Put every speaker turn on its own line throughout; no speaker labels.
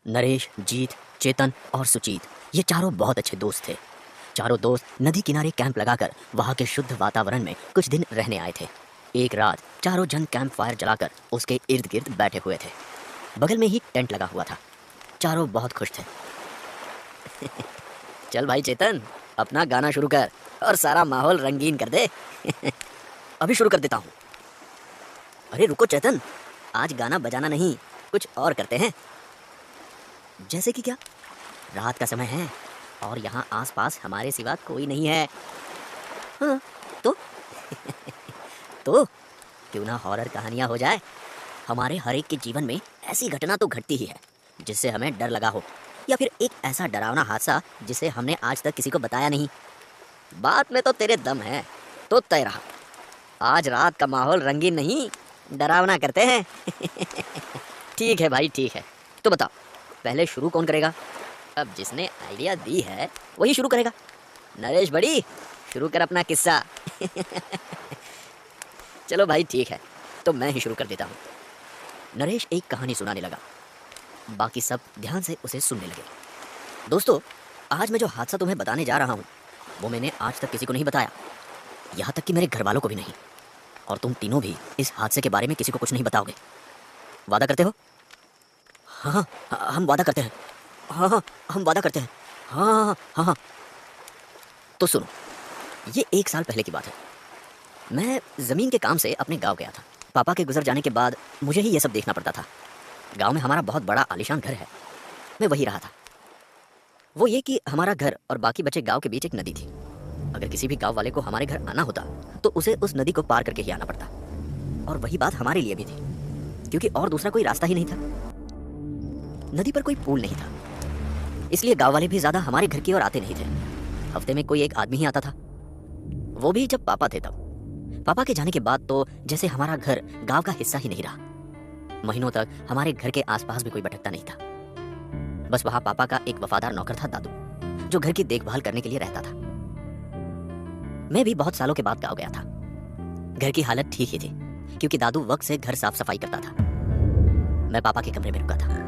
नरेश, जीत, चेतन और सुजीत ये चारों बहुत अच्छे दोस्त थे। चारों दोस्त नदी किनारे कैंप लगाकर वहाँ के शुद्ध वातावरण में कुछ दिन रहने आए थे। एक रात चारों जन कैंप फायर जलाकर उसके इर्द गिर्द बैठे हुए थे। बगल में ही टेंट लगा हुआ था। चारों बहुत खुश थे। चल भाई चेतन, अपना गाना शुरू कर और सारा माहौल रंगीन कर दे। अभी शुरू कर देता हूँ। अरे रुको चेतन, आज गाना बजाना नहीं, कुछ और करते हैं। जैसे कि क्या? रात का समय है और यहाँ आसपास हमारे सिवा कोई नहीं है। हाँ, तो तो क्यों ना हॉरर कहानियाँ हो जाए। हमारे हर एक के जीवन में ऐसी घटना तो घटती ही है जिससे हमें डर लगा हो, या फिर एक ऐसा डरावना हादसा जिसे हमने आज तक किसी को बताया नहीं। बात में तो तेरे दम है, तो तय रहा। आज रात का माहौल रंगीन नहीं, डरावना करते हैं। ठीक है भाई, ठीक है। तो बताओ, पहले शुरू कौन करेगा? अब जिसने आइडिया दी है वही शुरू करेगा। नरेश बड़ी, शुरू कर अपना किस्सा। चलो भाई ठीक है, तो मैं ही शुरू कर देता हूँ। नरेश एक कहानी सुनाने लगा। बाकी सब ध्यान से उसे सुनने लगे। दोस्तों, आज मैं जो हादसा तुम्हें बताने जा रहा हूँ वो मैंने आज तक किसी को नहीं बताया, यहाँ तक कि मेरे घर वालों को भी नहीं। और तुम तीनों भी इस हादसे के बारे में किसी को कुछ नहीं बताओगे। वादा करते हो? हाँ हाँ, हम वादा करते हैं। हाँ हाँ, हम वादा करते हैं। हाँ हाँ हाँ हाँ। तो सुनो, ये 1 साल पहले की बात है। मैं ज़मीन के काम से अपने गांव गया था। पापा के गुजर जाने के बाद मुझे ही ये सब देखना पड़ता था। गांव में हमारा बहुत बड़ा आलीशान घर है, मैं वही रहा था। वो ये कि हमारा घर और बाकी बचे गांव के बीच एक नदी थी। अगर किसी भी गांव वाले को हमारे घर आना होता तो उसे उस नदी को पार करके ही आना पड़ता। और वही बात हमारे लिए भी थी, क्योंकि और दूसरा कोई रास्ता ही नहीं था। नदी पर कोई पुल नहीं था, इसलिए गांव वाले भी ज्यादा हमारे घर की ओर आते नहीं थे। हफ्ते में कोई एक आदमी ही आता था, वो भी जब पापा थे तब। पापा के जाने के बाद तो जैसे हमारा घर गांव का हिस्सा ही नहीं रहा। महीनों तक हमारे घर के आसपास भी कोई भटकता नहीं था। बस वहां पापा का एक वफादार नौकर था, दादू, जो घर की देखभाल करने के लिए रहता था। मैं भी बहुत सालों के बाद गांव गया था। घर की हालत ठीक ही थी, क्योंकि दादू वक्त से घर साफ सफाई करता था। मैं पापा के कमरे में रुका था।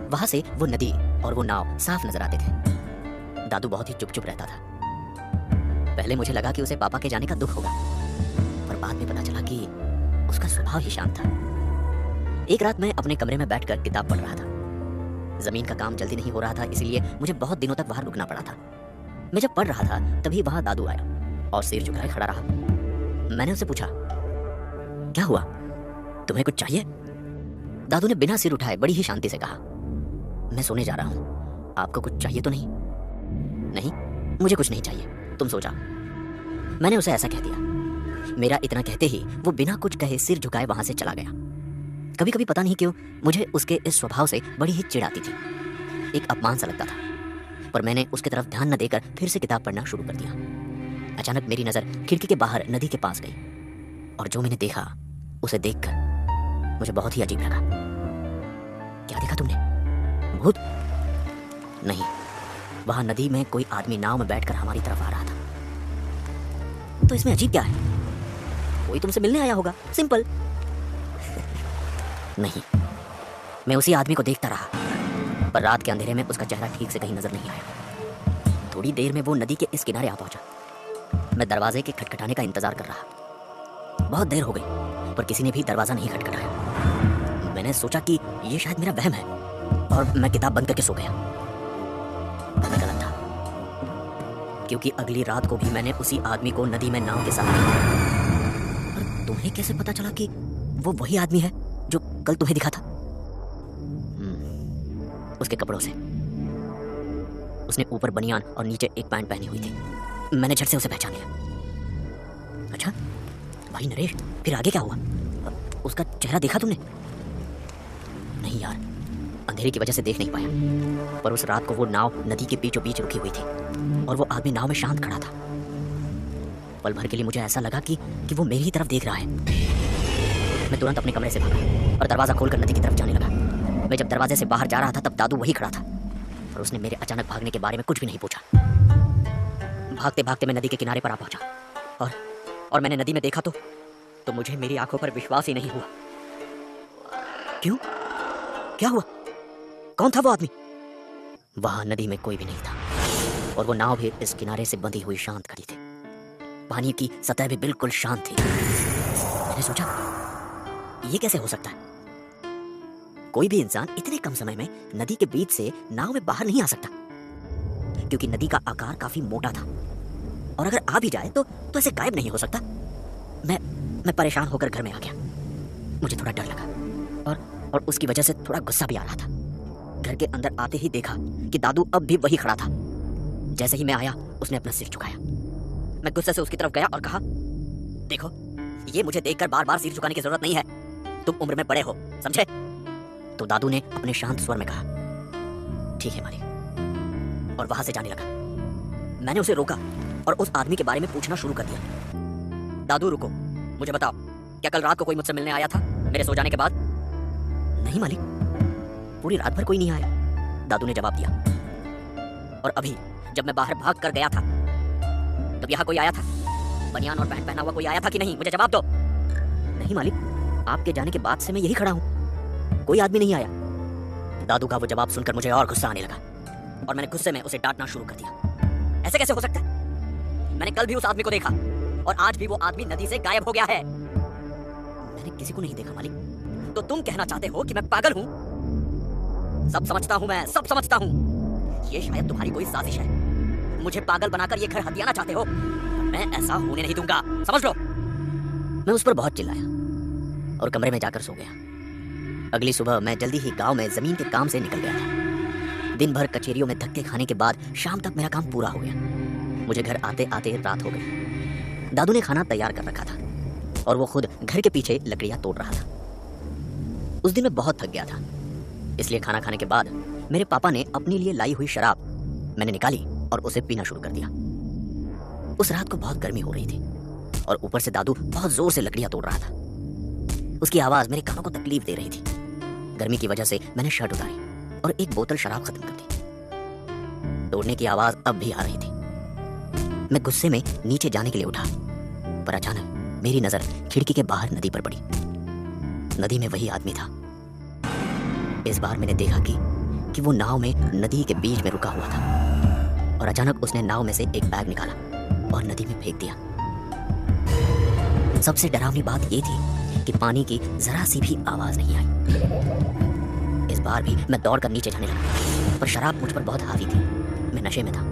वहां से वो नदी और वो नाव साफ नजर आते थे। दादू बहुत ही चुप चुप रहता था। पहले मुझे लगा कि उसे पापा के जाने का दुख होगा, पर बाद में पता चला कि उसका स्वभाव ही शांत था। एक रात मैं अपने कमरे में बैठकर किताब पढ़ रहा था। जमीन का काम जल्दी नहीं हो रहा था, इसलिए मुझे बहुत दिनों तक वहां रुकना पड़ा था। मैं जब पढ़ रहा था तभी वहां दादू आया और सिर झुकाए खड़ा रहा। मैंने उससे पूछा, क्या हुआ, तुम्हें कुछ चाहिए? दादू ने बिना सिर उठाए बड़ी ही शांति से कहा, मैं सोने जा रहा हूं, आपको कुछ चाहिए तो नहीं? नहीं, मुझे कुछ नहीं चाहिए, तुम सो जाओ। मैंने उसे ऐसा कह दिया। मेरा इतना कहते ही वो बिना कुछ कहे सिर झुकाए वहां से चला गया। कभी कभी पता नहीं क्यों मुझे उसके इस स्वभाव से बड़ी ही चिढ़ आती थी। एक अपमान सा लगता था, पर मैंने उसकी तरफ ध्यान न देकर फिर से किताब पढ़ना शुरू कर दिया। अचानक मेरी नजर खिड़की के बाहर नदी के पास गई, और जो मैंने देखा उसे देखकर मुझे बहुत ही अजीब लगा। क्या देखा तुमने? भूत? नहीं, वहां नदी में कोई आदमी नाव में बैठकर हमारी तरफ आ रहा था। तो इसमें अजीब क्या है? कोई तुमसे मिलने आया होगा, सिंपल। नहीं, मैं उसी आदमी को देखता रहा, पर रात के अंधेरे में उसका चेहरा ठीक से कहीं नजर नहीं आया। थोड़ी देर में वो नदी के इस किनारे आ पहुंचा। मैं दरवाजे के खटखटाने का इंतजार कर रहा। बहुत देर हो गई, पर किसी ने भी दरवाजा नहीं खटखटाया। मैंने सोचा कि ये शायद मेरा वहम है, और मैं किताब बंद करके सो गया। पर मैं गलत था, क्योंकि अगली रात को भी मैंने उसी आदमी को नदी में नाव के साथ देखा। पर तुम्हें कैसे पता चला कि वो वही आदमी है जो कल तुम्हें दिखा था? उसके कपड़ों से। उसने ऊपर बनियान और नीचे एक पैंट पहनी हुई थी। मैंने झट से उसे पहचान लिया। अच्छा भाई नरेश, फिर आगे क्या हुआ? उसका चेहरा देखा तुमने? नहीं यार, अंधेरे की वजह से देख नहीं पाया, पर उस रात को वो नाव नदी के बीचों बीच रुकी हुई थी और वो आदमी नाव में शांत खड़ा था। पल भर के लिए मुझे ऐसा लगा कि वो मेरी ही तरफ देख रहा है। मैं तुरंत अपने कमरे से भागा और दरवाजा खोलकर नदी की तरफ जाने लगा। मैं जब दरवाजे से बाहर जा रहा था तब दादू वही खड़ा था, और उसने मेरे अचानक भागने के बारे में कुछ भी नहीं पूछा। भागते भागते मैं नदी के किनारे पर आ पहुंचा, और मैंने नदी में देखा तो मुझे मेरी आंखों पर विश्वास ही नहीं हुआ। क्यों? क्या हुआ? कौन था वो आदमी? वहां नदी में कोई भी नहीं था और वो नाव भी इस किनारे से बंधी हुई शांत खड़ी थी। पानी की सतह भी बिल्कुल शांत थी। मैंने सोचा, ये कैसे हो सकता है? कोई भी इंसान इतने कम समय में नदी के बीच से नाव में बाहर नहीं आ सकता, क्योंकि नदी का आकार काफी मोटा था और अगर आ भी जाए तो ऐसे गायब नहीं हो सकता। मैं परेशान होकर घर में आ गया। मुझे थोड़ा डर लगा और उसकी वजह से थोड़ा गुस्सा भी आ रहा था। घर के अंदर आते ही देखा कि दादू अब भी वही खड़ा था। जैसे ही मैं आया, उसने अपना सिर झुकाया। मैं गुस्से से उसकी तरफ गया और कहा, देखो, ये मुझे देखकर बार बार सिर झुकाने की जरूरत नहीं है। तुम उम्र में बड़े हो, समझे? तो दादू ने अपने शांत स्वर में कहा, ठीक है मालिक, और वहां से जाने लगा। मैंने उसे रोका और उस आदमी के बारे में पूछना शुरू कर दिया। दादू रुको, मुझे बताओ, क्या कल रात को कोई मुझसे मिलने आया था मेरे सो जाने के बाद? नहीं मालिक, पूरी रात भर कोई नहीं आया, दादू ने जवाब दिया। और अभी जब मैं बाहर भाग कर गया था तब यहाँ कोई आया था? बनियान और पैंट पहना हुआ कोई आया था कि नहीं? मुझे जवाब दो। नहीं मालिक, आपके जाने के बाद से मैं यही खड़ा हूँ, कोई आदमी नहीं आया। दादू का वो जवाब सुनकर मुझे और गुस्सा आने लगा और मैंने गुस्से में उसे डांटना शुरू कर दिया। ऐसे कैसे हो सकता है? मैंने कल भी उस आदमी को देखा और आज भी वो आदमी नदी से गायब हो गया है। मैंने किसी को नहीं देखा मालिक। तो तुम कहना चाहते हो कि मैं पागल हूँ? सब समझता हूँ, मैं सब समझता हूँ। ये शायद तुम्हारी कोई साजिश है। मुझे पागल बनाकर ये घर हथियाना चाहते हो। मैं ऐसा होने नहीं दूंगा, समझ लो। मैं उस पर बहुत चिल्लाया और कमरे में जाकर सो गया। अगली सुबह मैं जल्दी ही गांव में जमीन के काम से निकल गया था। दिन भर कचेरियों में धक्के खाने के बाद शाम तक मेरा काम पूरा हो गया। मुझे घर आते आते रात हो गई। दादू ने खाना तैयार कर रखा था और वो खुद घर के पीछे लकड़ियां तोड़ रहा था। उस दिन मैं बहुत थक गया था, इसलिए खाना खाने के बाद मेरे पापा ने अपने लिए लाई हुई शराब मैंने निकाली और उसे पीना शुरू कर दिया। उस रात को बहुत गर्मी हो रही थी और ऊपर से दादू बहुत जोर से लकड़ियां तोड़ रहा था। उसकी आवाज मेरे कानों को तकलीफ दे रही थी। गर्मी की वजह से मैंने शर्ट उतारी और एक बोतल शराब खत्म कर दी। तोड़ने की आवाज अब भी आ रही थी। मैं गुस्से में नीचे जाने के लिए उठा, पर अचानक मेरी नजर खिड़की के बाहर नदी पर पड़ी। नदी में वही आदमी था। इस बार मैंने देखा कि वो नाव में नदी के बीच में रुका हुआ था और अचानक उसने नाव में से एक बैग निकाला और नदी में फेंक दिया। सबसे डरावनी बात यह थी कि पानी की जरा सी भी आवाज नहीं आई। इस बार भी मैं दौड़कर नीचे जाने लगा, पर शराब मुझ पर बहुत हावी थी। मैं नशे में था।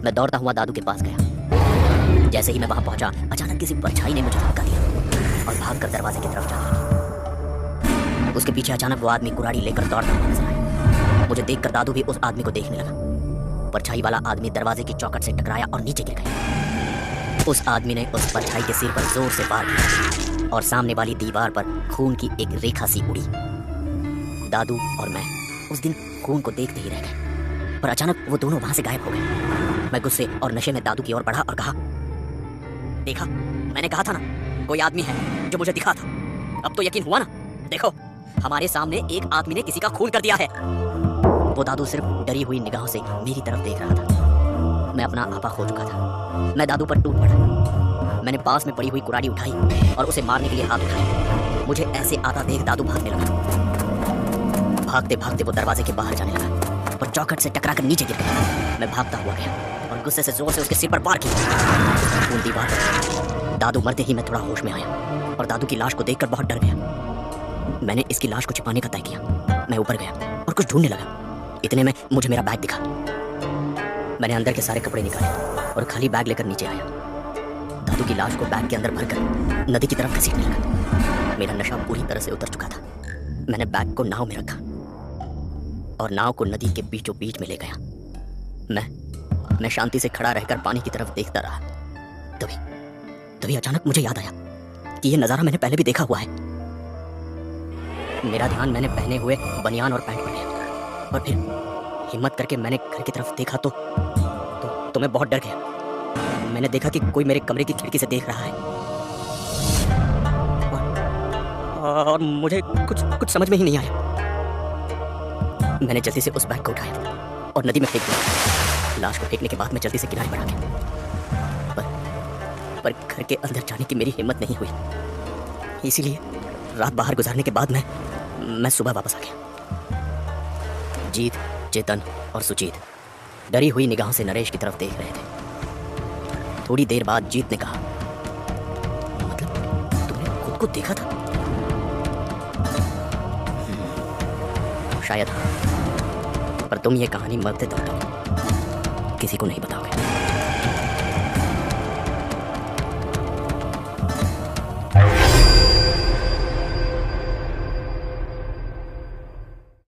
मैं दौड़ता हुआ दादू के पास गया। जैसे ही मैं वहां पहुंचा, अचानक किसी परछाई ने मुझे धक्का दिया और भागकर दरवाजे की तरफ जाने लगी। उसके पीछे अचानक वो आदमी कुराड़ी लेकर दौड़ता हुआ नजर आया। मुझे देखकर दादू भी उस आदमी को देखने लगा। परछाई वाला आदमी दरवाजे की चौखट से टकराया और नीचे गिर गया। उस आदमी ने उस परछाई के सिर पर जोर से वार किया और सामने वाली दीवार पर खून की एक रेखा सी उड़ी। दादू और मैं उस दिन खून को देखते ही रह गए, पर अचानक वो दोनों वहां से गायब हो गए। मैं गुस्से और नशे में दादू की ओर बढ़ा और कहा, देखा, मैंने कहा था ना, कोई आदमी है जो मुझे दिखा था। अब तो यकीन हुआ ना। देखो, हमारे सामने एक आदमी ने किसी का खून कर दिया है। वो दादू सिर्फ डरी हुई निगाहों से मेरी तरफ देख रहा था। मैं अपना आपा खो चुका था। मैं दादू पर टूट पड़ा। मैंने पास में पड़ी हुई कुराड़ी उठाई और उसे मारने के लिए हाथ उठाया। मुझे ऐसे आता देख दादू भागने लगा। भागते भागते वो दरवाजे के बाहर जाने लगा, पर चौखट से टकराकर नीचे गिर गया। मैं भागता हुआ गया और गुस्से से जोर से उसके सिर पर वार किया। खून दीवार पर। दादू मरते ही मैं थोड़ा होश में आया और दादू की लाश को देखकर बहुत डर गया। मैंने इसकी लाश को छिपाने का तय किया। मैं ऊपर गया और कुछ ढूंढने लगा। इतने में मुझे मेरा बैग दिखा। मैंने अंदर के सारे कपड़े निकाले और खाली बैग लेकर नीचे आया। दादू की लाश को बैग के अंदर भरकर नदी की तरफ घसीटने लगा। मेरा नशा पूरी तरह से उतर चुका था। मैंने बैग को नाव में रखा और नाव को नदी के बीचों बीच में ले गया। मैं शांति से खड़ा रहकर पानी की तरफ देखता रहा। तभी अचानक मुझे याद आया कि यह नजारा मैंने पहले भी देखा हुआ है। मेरा ध्यान मैंने पहने हुए बनियान और पैंट पर गया और फिर हिम्मत करके मैंने घर की तरफ देखा तो मैं बहुत डर गया। मैंने देखा कि कोई मेरे कमरे की खिड़की से देख रहा है और मुझे कुछ समझ में ही नहीं आया। मैंने जल्दी से उस बैग को उठाया और नदी में फेंक दिया। लाश को फेंकने के बाद मैं जल्दी से किनारे पर आ गया, पर घर के अंदर जाने की मेरी हिम्मत नहीं हुई। इसीलिए रात बाहर गुजारने के बाद मैं सुबह वापस आ गया। जीत, चेतन और सुजीत डरी हुई निगाहों से नरेश की तरफ देख रहे थे। थोड़ी देर बाद जीत ने कहा, मतलब तुमने खुद को देखा था? शायद हाँ, पर तुम ये कहानी मरते दम तक किसी को नहीं बताओगे।